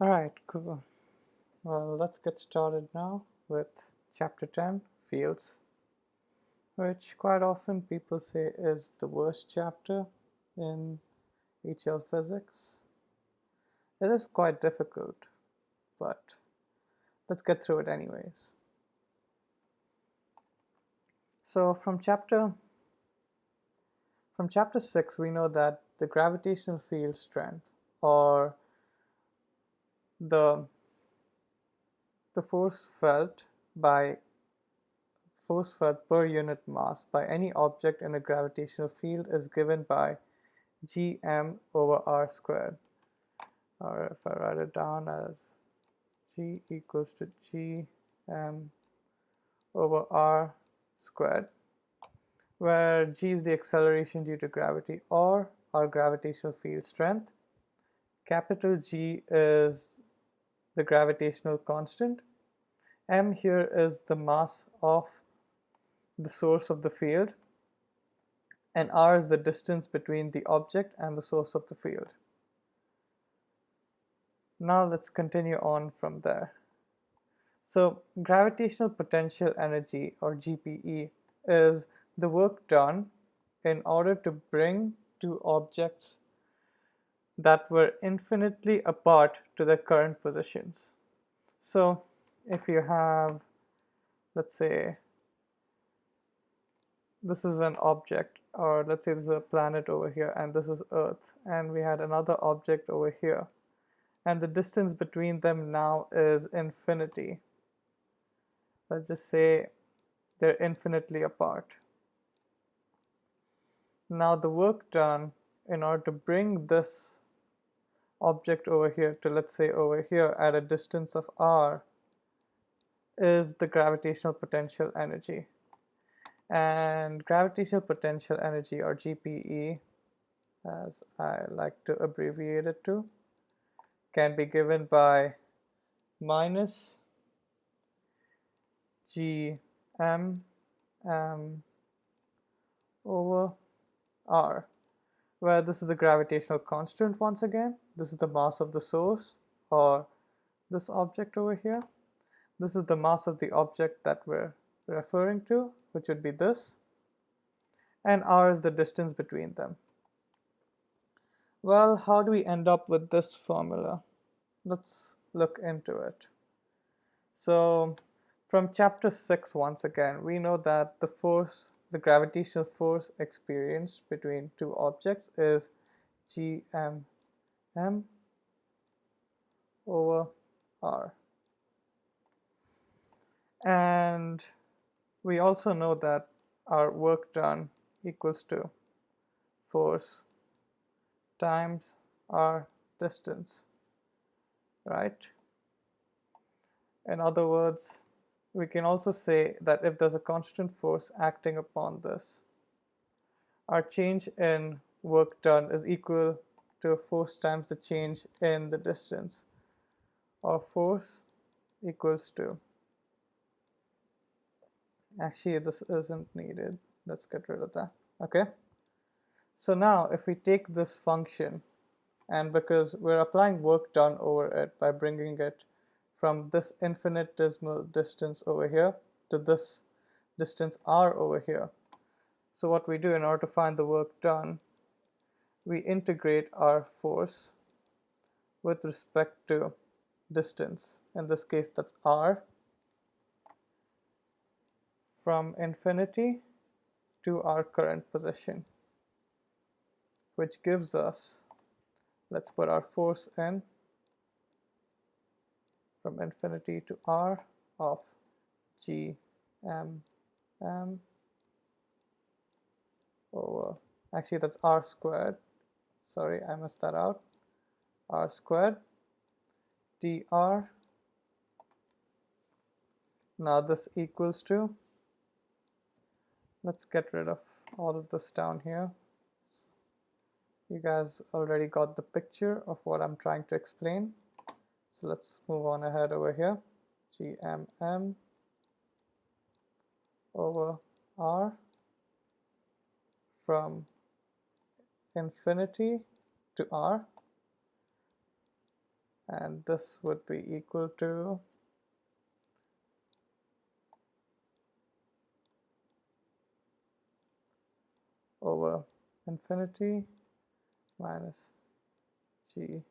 Alright, cool. Well, let's get started now with chapter 10, Fields, which quite often people say is the worst chapter in HL physics. It is quite difficult, but let's get through it anyways. So from chapter 6, we know that the gravitational field strength, or the force felt per unit mass by any object in a gravitational field is given by gm over r squared. Or if I write it down as g equals to gm over r squared, where g is the acceleration due to gravity or our gravitational field strength. Capital G is the gravitational constant. M here is the mass of the source of the field, and r is the distance between the object and the source of the field. Now let's continue on from there. So gravitational potential energy, or GPE, is the work done in order to bring two objects that were infinitely apart to their current positions. So if you have, let's say, this is an object, or let's say this is a planet over here and this is Earth, and we had another object over here, and the distance between them now is infinity. Let's just say they're infinitely apart. Now the work done in order to bring this object over here to, let's say, over here at a distance of r is the gravitational potential energy. And gravitational potential energy, or GPE, as I like to abbreviate it to, can be given by minus gm over r, where this is the gravitational constant once again. This is the mass of the source, or this object over here. This is the mass of the object that we're referring to, which would be this, and r is the distance between them. Well, how do we end up with this formula? Let's look into it. So from chapter 6, once again, we know that the gravitational force experienced between two objects is gm over r. And we also know that our work done equals to force times our distance, right? In other words, we can also say that if there's a constant force acting upon this, our change in work done is equal to force times the change in the distance, or force equals to, actually this isn't needed, let's get rid of that. Okay, so now if we take this function, and because we're applying work done over it by bringing it from this infinitesimal distance over here to this distance r over here, so what we do in order to find the work done, we integrate our force with respect to distance, in this case that's r, from infinity to our current position, which gives us, let's put our force in, from infinity to r of g m over, actually that's r squared, sorry I messed that out, r squared dr. Now this equals to, let's get rid of all of this down here. You guys already got the picture of what I'm trying to explain. So let's move on ahead over here. gmm over r from infinity to r. and this would be equal to over infinity minus g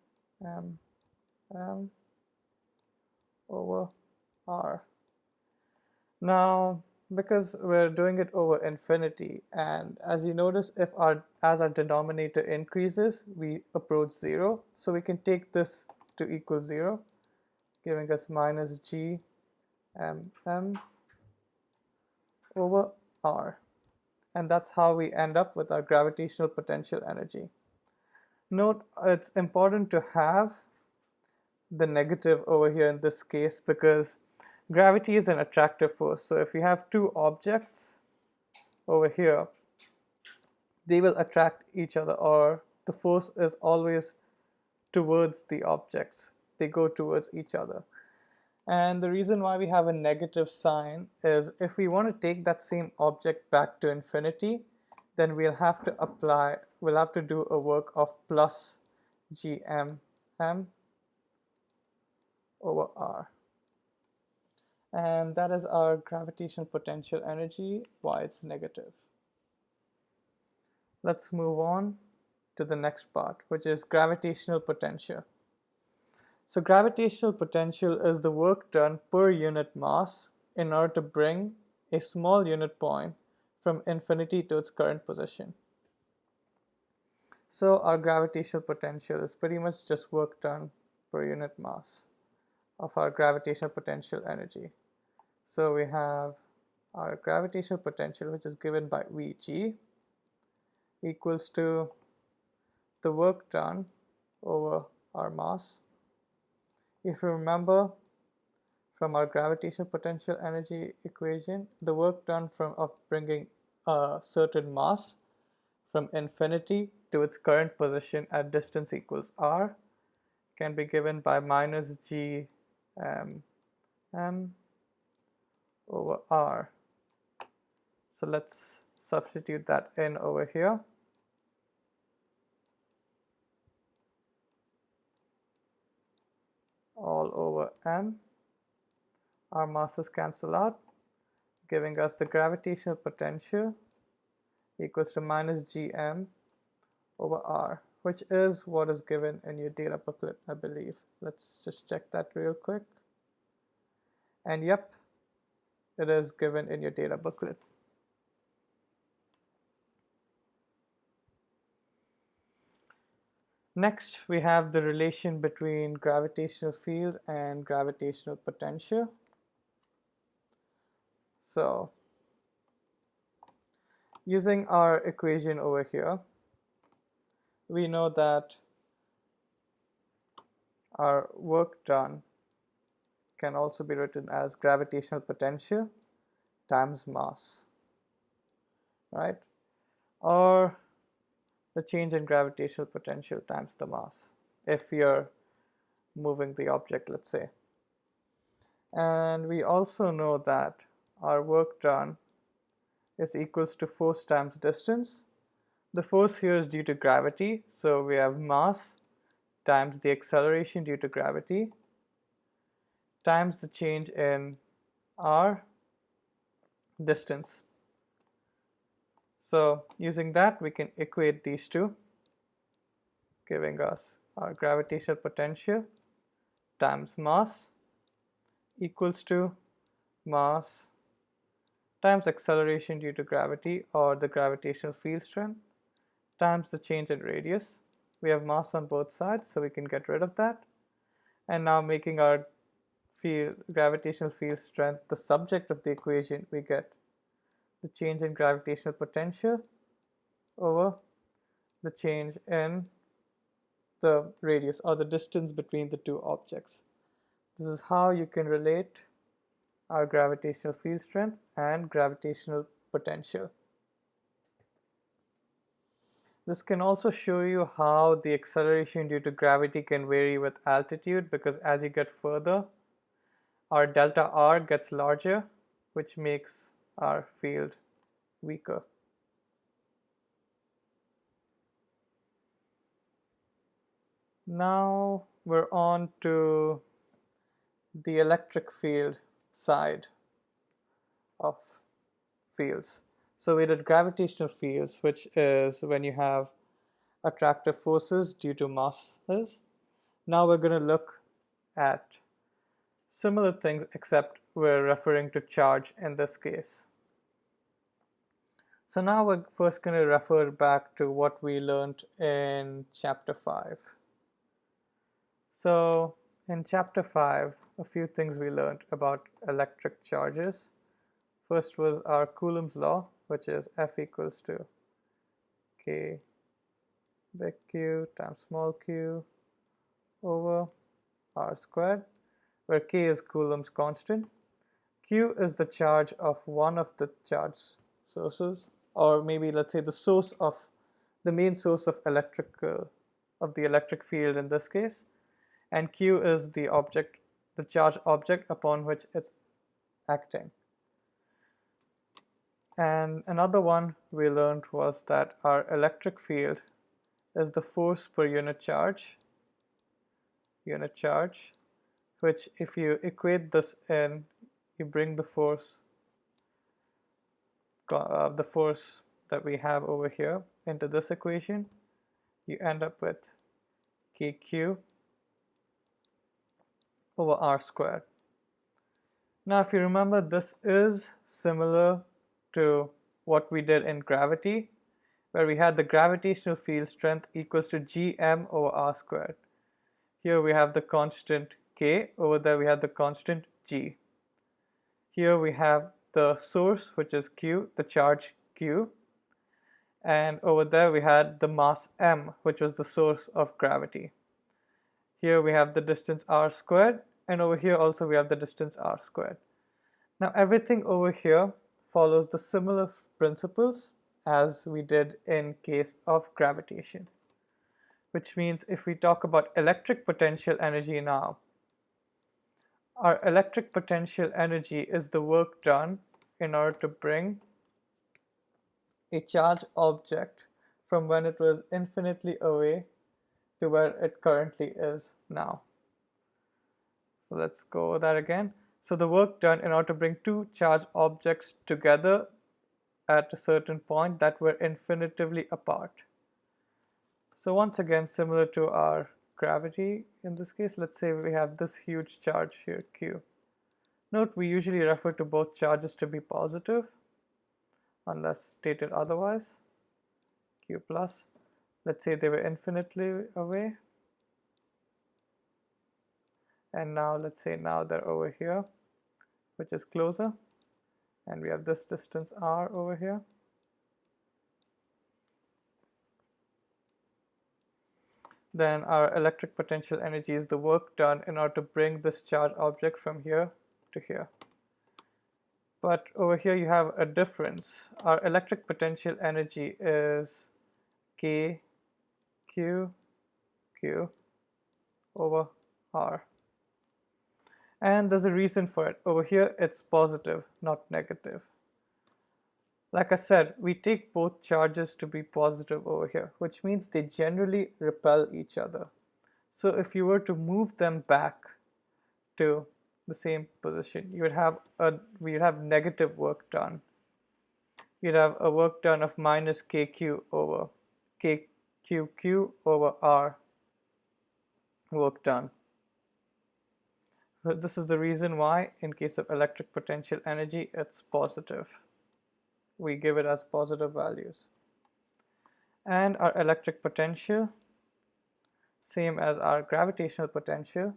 m m over r. Now, because we're doing it over infinity, and as you notice, as our denominator increases, we approach 0. So we can take this to equal 0, giving us minus g m m over r. And that's how we end up with our gravitational potential energy. Note, it's important to have the negative over here in this case because gravity is an attractive force. So if you have two objects over here, they will attract each other, or the force is always towards the objects. They go towards each other. And the reason why we have a negative sign is if we want to take that same object back to infinity, then we'll have to do a work of plus gm m over r. And that is our gravitational potential energy, why it's negative. Let's move on to the next part, which is gravitational potential. So gravitational potential is the work done per unit mass in order to bring a small unit point from infinity to its current position. So our gravitational potential is pretty much just work done per unit mass of our gravitational potential energy. So we have our gravitational potential, which is given by Vg, equals to the work done over our mass. If you remember from our gravitational potential energy equation, the work done of bringing a certain mass from infinity to its current position at distance equals r can be given by minus g m over r. So let's substitute that in over here. All over m. Our masses cancel out, giving us the gravitational potential equals to minus gm over r, which is what is given in your data booklet, I believe. Let's just check that real quick. And yep, it is given in your data booklet. Next, we have the relation between gravitational field and gravitational potential. So, using our equation over here, we know that our work done can also be written as gravitational potential times mass, right? Or the change in gravitational potential times the mass, if you're moving the object, let's say. And we also know that our work done is equals to force times distance. The force here is due to gravity, so we have mass times the acceleration due to gravity times the change in r distance. So using that, we can equate these two, giving us our gravitational potential times mass equals to mass times acceleration due to gravity, or the gravitational field strength, times the change in radius. We have mass on both sides, so we can get rid of that. And now making our gravitational field strength the subject of the equation, we get the change in gravitational potential over the change in the radius, or the distance between the two objects. This is how you can relate our gravitational field strength and gravitational potential. This can also show you how the acceleration due to gravity can vary with altitude, because as you get further, our delta r gets larger, which makes our field weaker. Now we're on to the electric field side of fields. So we did gravitational fields, which is when you have attractive forces due to masses. Now we're going to look at similar things, except we're referring to charge in this case. So now we're first going to refer back to what we learned in chapter 5. So in chapter 5, a few things we learned about electric charges. First was our Coulomb's law, which is F equals to K big Q times small q over R squared, where K is Coulomb's constant. Q is the charge of one of the charge sources, or maybe let's say the main source of the electric field in this case, and Q is the charged object upon which it's acting. And another one we learned was that our electric field is the force per unit charge, which if you equate this in, you bring the force that we have over here into this equation, you end up with kq over r squared. Now if you remember, this is similar to what we did in gravity, where we had the gravitational field strength equals to gm over r squared. Here we have the constant k, over there we have the constant g. Here we have the source, which is q, the charge q, and over there we had the mass m, which was the source of gravity. Here we have the distance r squared, and over here also we have the distance r squared. Now everything over here follows the similar principles as we did in case of gravitation, which means if we talk about electric potential energy now, our electric potential energy is the work done in order to bring a charged object from when it was infinitely away to where it currently is now. So let's go over that again. So the work done in order to bring two charged objects together at a certain point that were infinitively apart. So once again, similar to our gravity in this case, let's say we have this huge charge here, q. Note we usually refer to both charges to be positive unless stated otherwise, q plus. Let's say they were infinitely away, and now let's say now they're over here, which is closer, and we have this distance r over here. Then our electric potential energy is the work done in order to bring this charged object from here to here. But over here you have a difference. Our electric potential energy is k q q over r. And there's a reason for it. Over here it's positive, not negative. Like I said, we take both charges to be positive over here, which means they generally repel each other. So if you were to move them back to the same position, we'd have negative work done. You'd have a work done of minus kq over kqq over r work done. This is the reason why in case of electric potential energy it's positive. We give it as positive values. And our electric potential, same as our gravitational potential,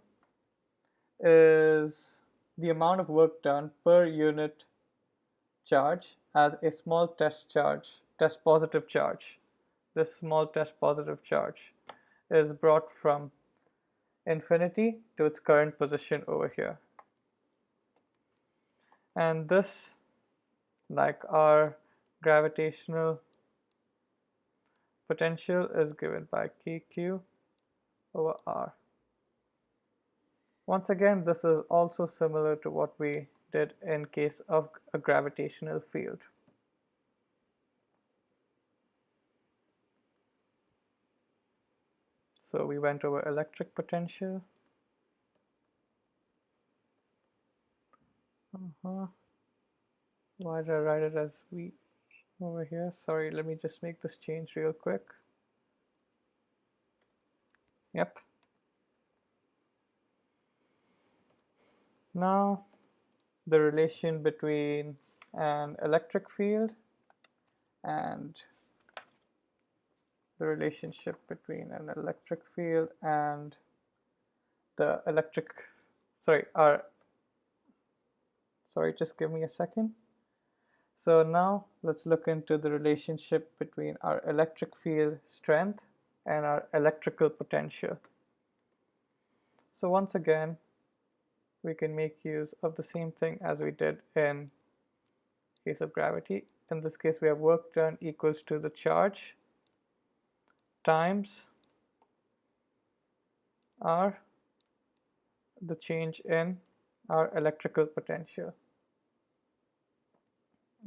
is the amount of work done per unit charge as a small test positive charge. This small test positive charge is brought from infinity to its current position over here. And this, like our gravitational potential, is given by kq over r. Once again, this is also similar to what we did in case of a gravitational field. So we went over electric potential. Why did I write it as V over here? Sorry, let me just make this change real quick. Yep. Now, the relation between an electric field and the relationship between an electric field and the sorry, just give me a second. So now let's look into the relationship between our electric field strength and our electrical potential. So once again, we can make use of the same thing as we did in case of gravity. In this case, we have work done equals to the charge times the change in our electrical potential.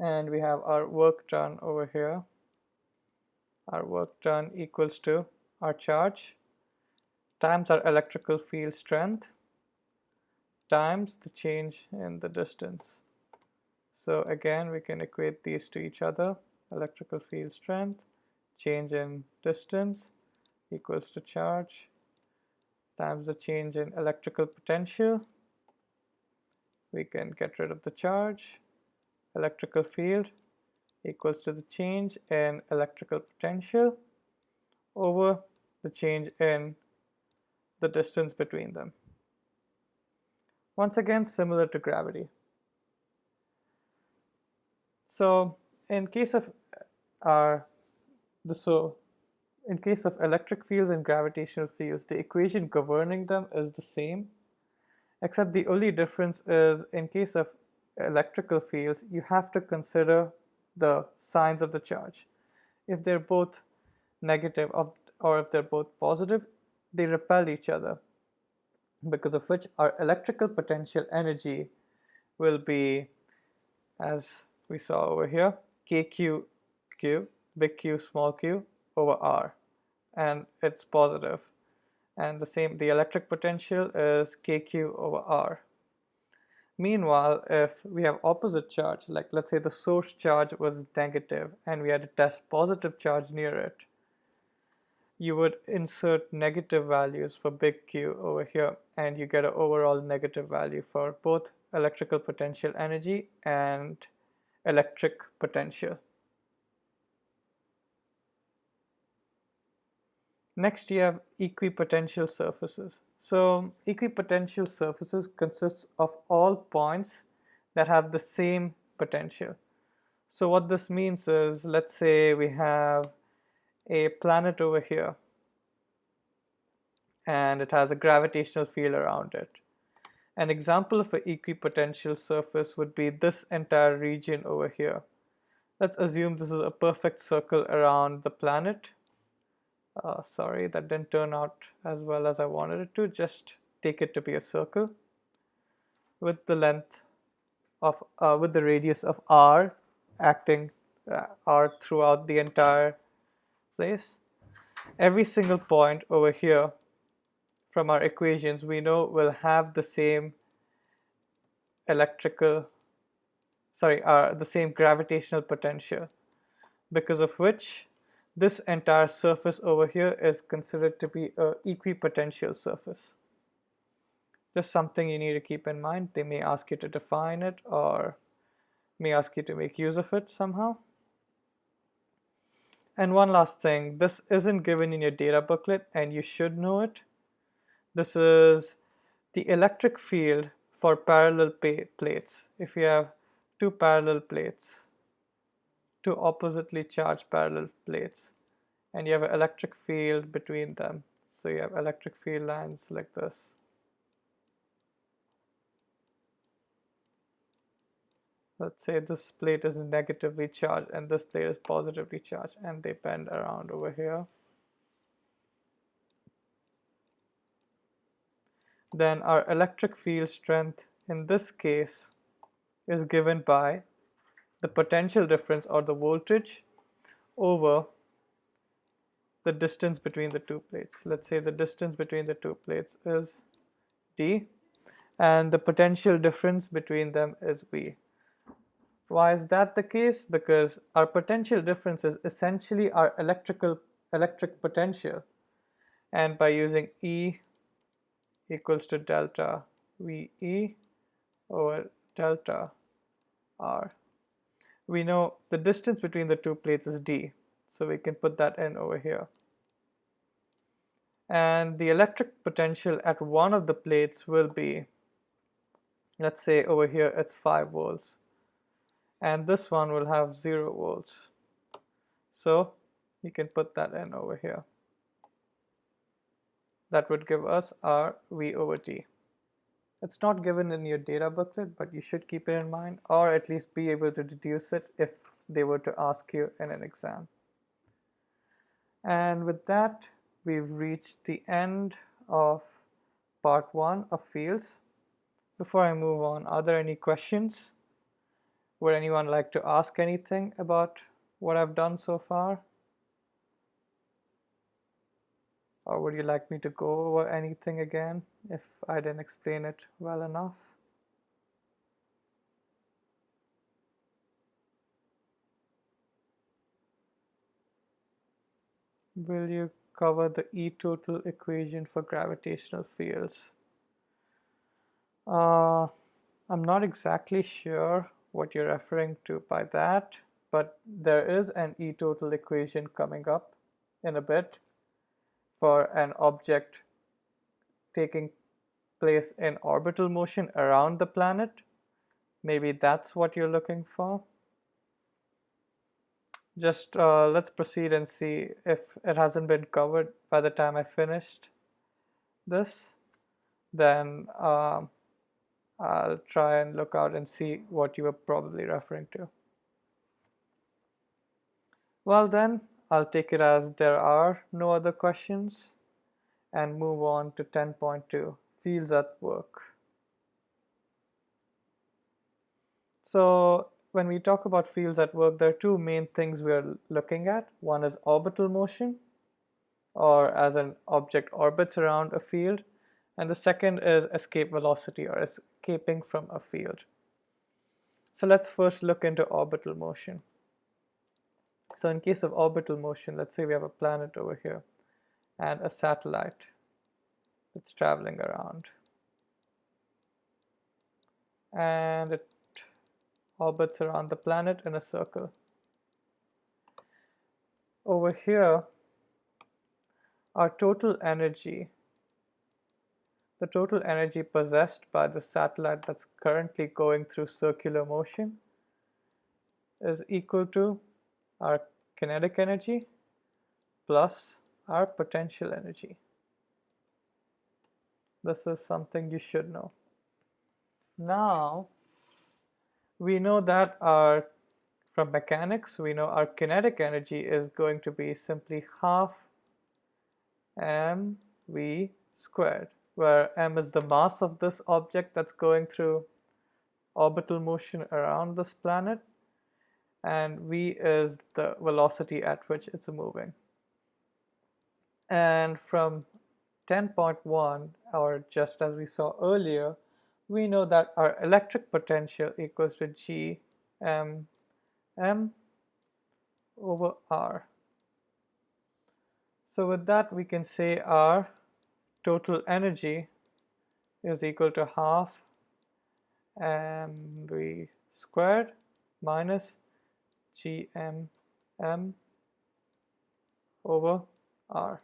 And we have our work done over here. Our work done equals to our charge times our electrical field strength times the change in the distance. So again, we can equate these to each other. Electrical field strength, change in distance equals to charge times the change in electrical potential. We can get rid of the charge. Electrical field equals to the change in electrical potential over the change in the distance between them. Once again, similar to gravity. So in case of electric fields and gravitational fields, the equation governing them is the same, except the only difference is in case of electrical fields, you have to consider the signs of the charge. If they're both negative or if they're both positive, they repel each other, because of which our electrical potential energy will be, as we saw over here, kq big Q small q over r, and it's positive. And the electric potential is kq over r. Meanwhile, if we have opposite charge, like let's say the source charge was negative and we had to test positive charge near it, you would insert negative values for big Q over here, and you get an overall negative value for both electrical potential energy and electric potential. Next, you have equipotential surfaces. So equipotential surfaces consists of all points that have the same potential. So what this means is, let's say we have a planet over here and it has a gravitational field around it. An example of an equipotential surface would be this entire region over here. Let's assume this is a perfect circle around the planet. Sorry, that didn't turn out as well as I wanted it to. Just take it to be a circle with the length of with the radius of r acting r throughout the entire place. Every single point over here from our equations we know will have the same the same gravitational potential, because of which this entire surface over here is considered to be an equipotential surface. Just something you need to keep in mind. They may ask you to define it or may ask you to make use of it somehow. And one last thing, this isn't given in your data booklet and you should know it. This is the electric field for parallel plates. If you have two parallel plates, two oppositely charged parallel plates, and you have an electric field between them. So you have electric field lines like this. Let's say this plate is negatively charged and this plate is positively charged, and they bend around over here. Then our electric field strength in this case is given by the potential difference or the voltage over the distance between the two plates. Let's say the distance between the two plates is d, and the potential difference between them is v. Why is that the case? Because our potential difference is essentially our electric potential, and by using E equals to delta VE over delta R, we know the distance between the two plates is d, so we can put that in over here. And the electric potential at one of the plates will be, let's say over here it's 5 volts, and this one will have 0 volts. So you can put that in over here. That would give us our V over T. It's not given in your data booklet, but you should keep it in mind, or at least be able to deduce it if they were to ask you in an exam. And with that, we've reached the end of part 1 of fields. Before I move on, are there any questions? Would anyone like to ask anything about what I've done so far? Or would you like me to go over anything again if I didn't explain it well enough? Will you cover the E total equation for gravitational fields? I'm not exactly sure what you're referring to by that, but there is an E total equation coming up in a bit for an object taking place in orbital motion around the planet. Maybe that's what you're looking for. Just let's proceed and see if it hasn't been covered by the time I finished this. Then I'll try and look out and see what you were probably referring to. Well then, I'll take it as there are no other questions and move on to 10.2, fields at work. So when we talk about fields at work, there are two main things we're looking at. One is orbital motion, or as an object orbits around a field, and the second is escape velocity, or escaping from a field. So let's first look into orbital motion. So in case of orbital motion, let's say we have a planet over here and a satellite that's traveling around, and it orbits around the planet in a circle. Over here, our total energy, the total energy possessed by the satellite that's currently going through circular motion, is equal to our kinetic energy plus our potential energy. This is something you should know. Now, we know that from mechanics, we know our kinetic energy is going to be simply half mv squared, where m is the mass of this object that's going through orbital motion around this planet, and v is the velocity at which it's moving. And from 10.1, or just as we saw earlier, we know that our electric potential equals to G m over R. So with that, we can say our total energy is equal to half mv squared minus Gm over R.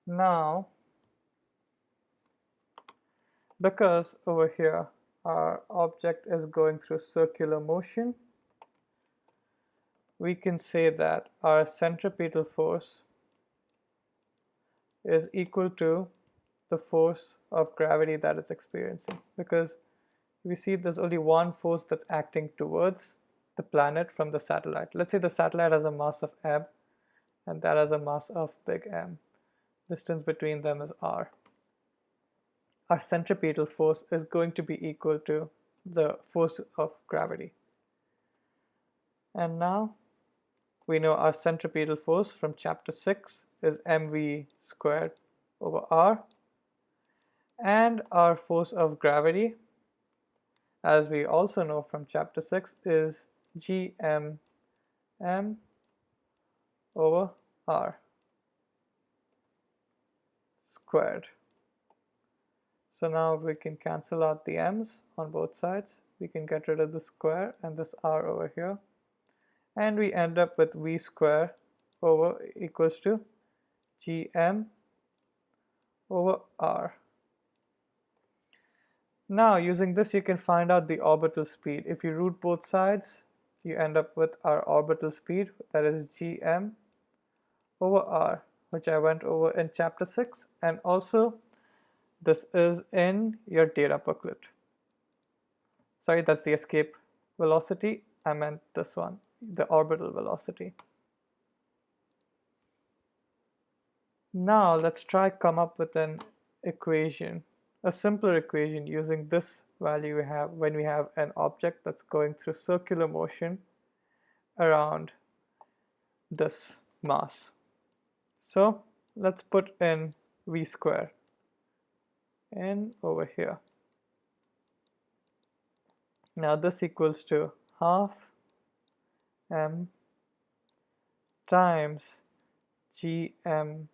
Now, because over here our object is going through circular motion, we can say that our centripetal force is equal to the force of gravity that it's experiencing, because we see there's only one force that's acting towards the planet from the satellite. Let's say the satellite has a mass of m and that has a mass of big M. Distance between them is r. Our centripetal force is going to be equal to the force of gravity. And now we know our centripetal force from chapter 6 is mv squared over r, and our force of gravity, as we also know from chapter 6, is gm m over r squared. So now we can cancel out the m's on both sides. We can get rid of the square and this r over here, and we end up with v square over equals to gm over r. Now using this you can find out the orbital speed. If you root both sides, you end up with our orbital speed, that is gm over r, which I went over in chapter 6, and also this is in your data booklet. Sorry, that's the escape velocity. I meant this one, the orbital velocity. Now let's try come up with an equation, a simpler equation using this value we have when we have an object that's going through circular motion around this mass. So let's put in v square in over here. Now this equals to half m times gm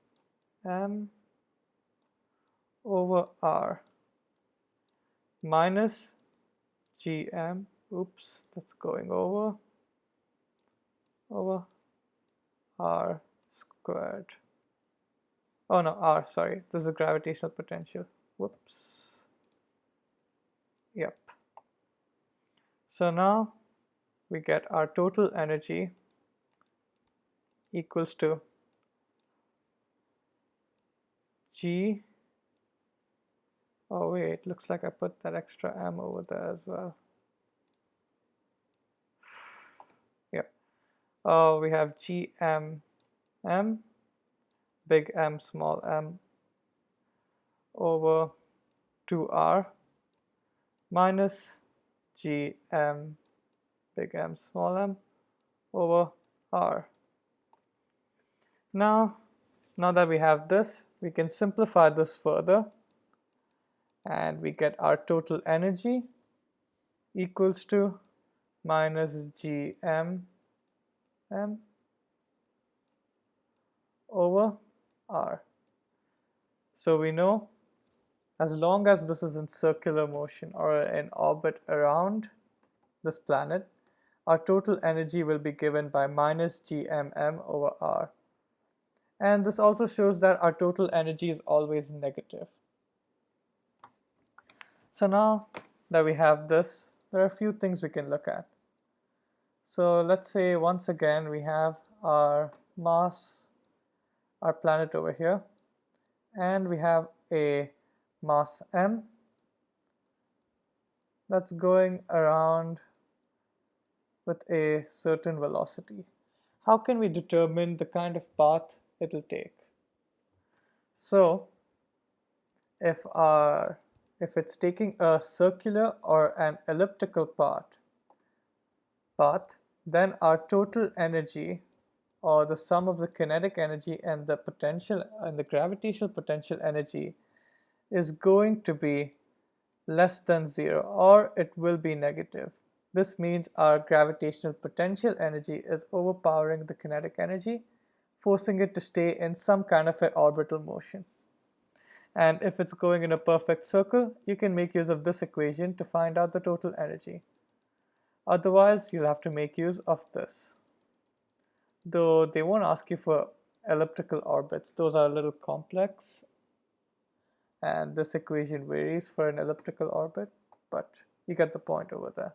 m over r minus gm, oops, that's going over r squared. Oh no, r, sorry, this is gravitational potential. Whoops. Yep. So now we get our total energy equals to g, oh wait, looks like I put that extra m over there as well. Yep. We have gm m, big M small m, over 2r minus gm big M small m over r. Now that we have this, we can simplify this further, and we get our total energy equals to minus gm m over r. So we know as long as this is in circular motion or in orbit around this planet, our total energy will be given by minus gm m over r. And this also shows that our total energy is always negative. So now that we have this, there are a few things we can look at. So let's say once again we have our mass, our planet over here, and we have a mass m that's going around with a certain velocity. How can we determine the kind of path it will take? So if it's taking a circular or an elliptical path, then our total energy, or the sum of the kinetic energy and the potential and the gravitational potential energy, is going to be less than 0, or it will be negative. This means our gravitational potential energy is overpowering the kinetic energy, forcing it to stay in some kind of an orbital motion. And if it's going in a perfect circle, you can make use of this equation to find out the total energy. Otherwise, you'll have to make use of this. Though they won't ask you for elliptical orbits, those are a little complex, and this equation varies for an elliptical orbit, but you get the point over there.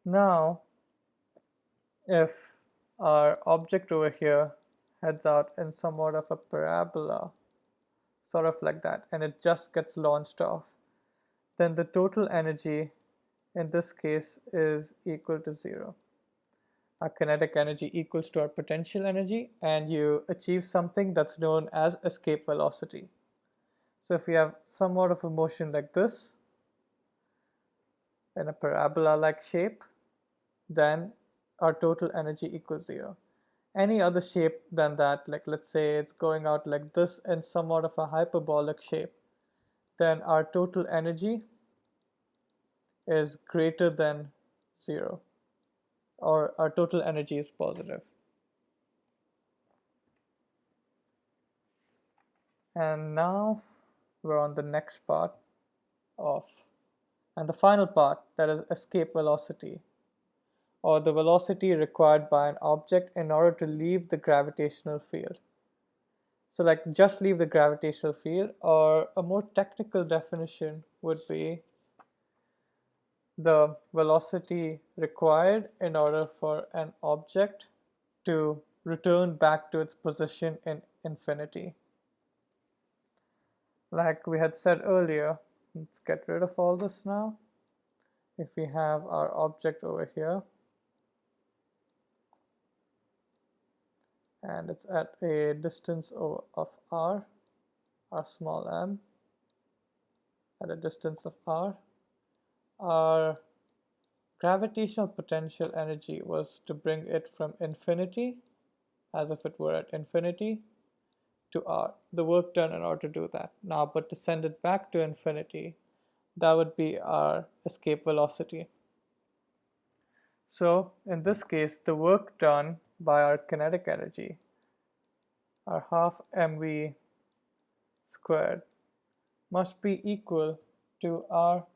Now, if our object over here heads out in somewhat of a parabola, sort of like that, and it just gets launched off, then the total energy in this case is equal to 0. Our kinetic energy equals to our potential energy, and you achieve something that's known as escape velocity. So if we have somewhat of a motion like this, in a parabola-like shape, then our total energy equals 0. Any other shape than that, like let's say it's going out like this in somewhat of a hyperbolic shape, then our total energy is greater than 0, or our total energy is positive. And now we're on the next part of, and the final part, that is escape velocity, or the velocity required by an object in order to leave the gravitational field. So like just leave the gravitational field, or a more technical definition would be the velocity required in order for an object to return back to its position in infinity. Like we had said earlier, let's get rid of all this now. If we have our object over here, and it's at a distance of r small m, at a distance of r, our gravitational potential energy was to bring it from infinity, as if it were at infinity, to r. The work done in order to do that. Now, but to send it back to infinity, that would be our escape velocity. So in this case, the work done by our kinetic energy, our half mv squared, must be equal to our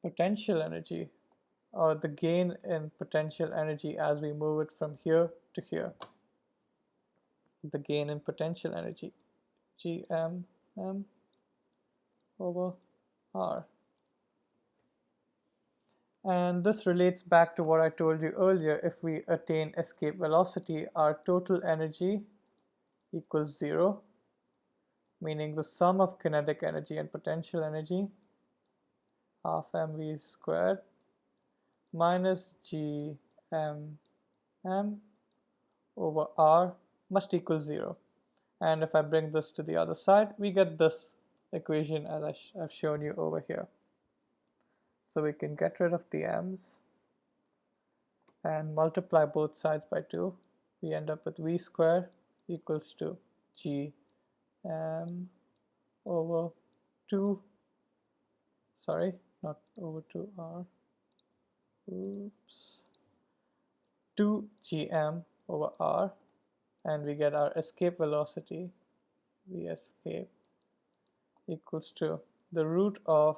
potential energy, or the gain in potential energy as we move it from here to here. The gain in potential energy, gm m over r. And this relates back to what I told you earlier. If we attain escape velocity, our total energy equals 0, meaning the sum of kinetic energy and potential energy, half mv squared minus g m over r, must equal 0. And if I bring this to the other side, we get this equation as I've shown you over here. So we can get rid of the m's and multiply both sides by 2. We end up with v squared equals to g m over 2, sorry, not over 2r, oops, 2 gm over r, and we get our escape velocity, v escape, equals to the root of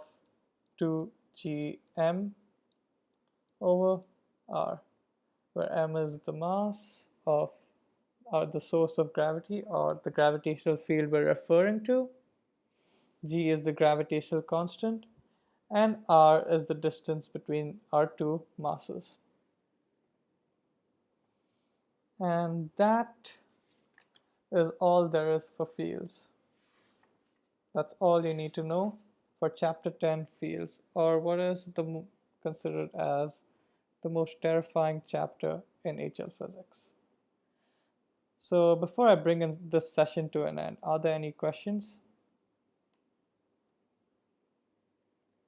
2 gm over r, where m is the mass of, or the source of gravity, or the gravitational field we're referring to, g is the gravitational constant, and r is the distance between our two masses. And that is all there is for fields. That's all you need to know for chapter 10 fields, or what is considered as the most terrifying chapter in HL physics. So before I bring in this session to an end, are there any questions?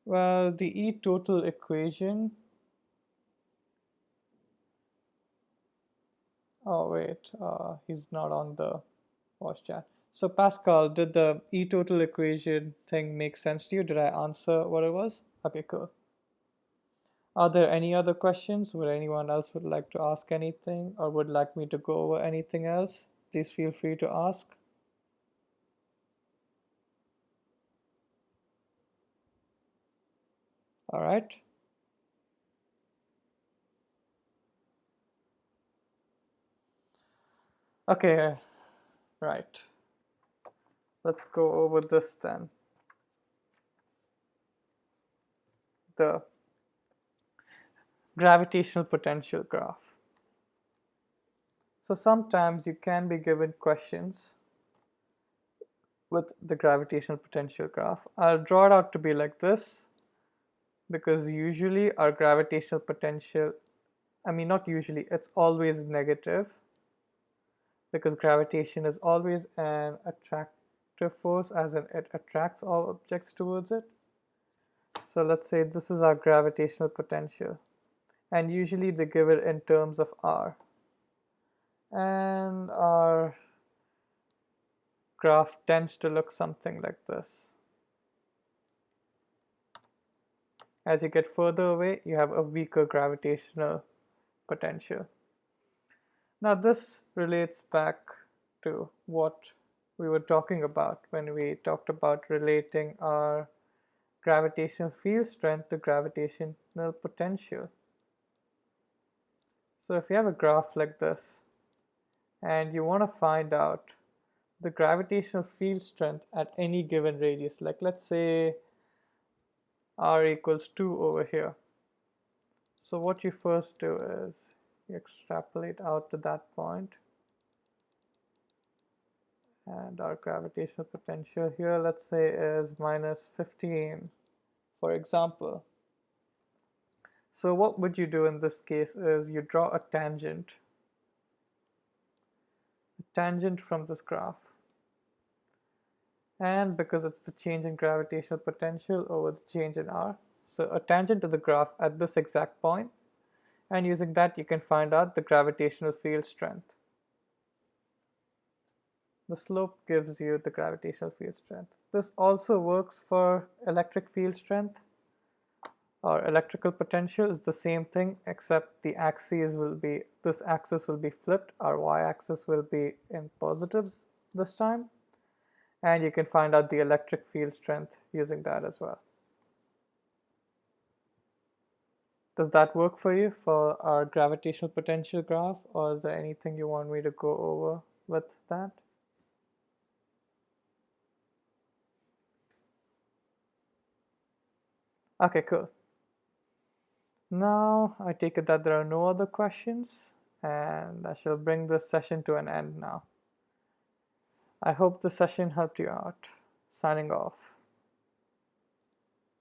Well, the E total equation, oh wait, he's not on the voice chat. So Pascal, did the E total equation thing make sense to you? Did I answer what it was? Okay, cool. Are there any other questions? Would anyone else would like to ask anything, or would like me to go over anything else? Please feel free to ask. All right. Okay, right. Let's go over this then. The gravitational potential graph. So sometimes you can be given questions with the gravitational potential graph. I'll draw it out to be like this, because usually our gravitational potential, I mean not usually, it's always negative, because gravitation is always an attractive force, as in it attracts all objects towards it. So let's say this is our gravitational potential, and usually they give it in terms of R. And our graph tends to look something like this. As you get further away, you have a weaker gravitational potential. Now this relates back to what we were talking about when we talked about relating our gravitational field strength to gravitational potential. So if you have a graph like this and you want to find out the gravitational field strength at any given radius, like let's say r equals 2 over here. So what you first do is you extrapolate out to that point, and our gravitational potential here, let's say, is minus 15, for example. So what would you do in this case is you draw a tangent from this graph. And because it's the change in gravitational potential over the change in r, so a tangent to the graph at this exact point, and using that you can find out the gravitational field strength. The slope gives you the gravitational field strength. This also works for electric field strength. Our electrical potential is the same thing, except the axes will be, this axis will be flipped. Our y-axis will be in positives this time. And you can find out the electric field strength using that as well. Does that work for you for our gravitational potential graph, or is there anything you want me to go over with that? Okay, cool. Now I take it that there are no other questions, and I shall bring this session to an end now. I hope the session helped you out. Signing off.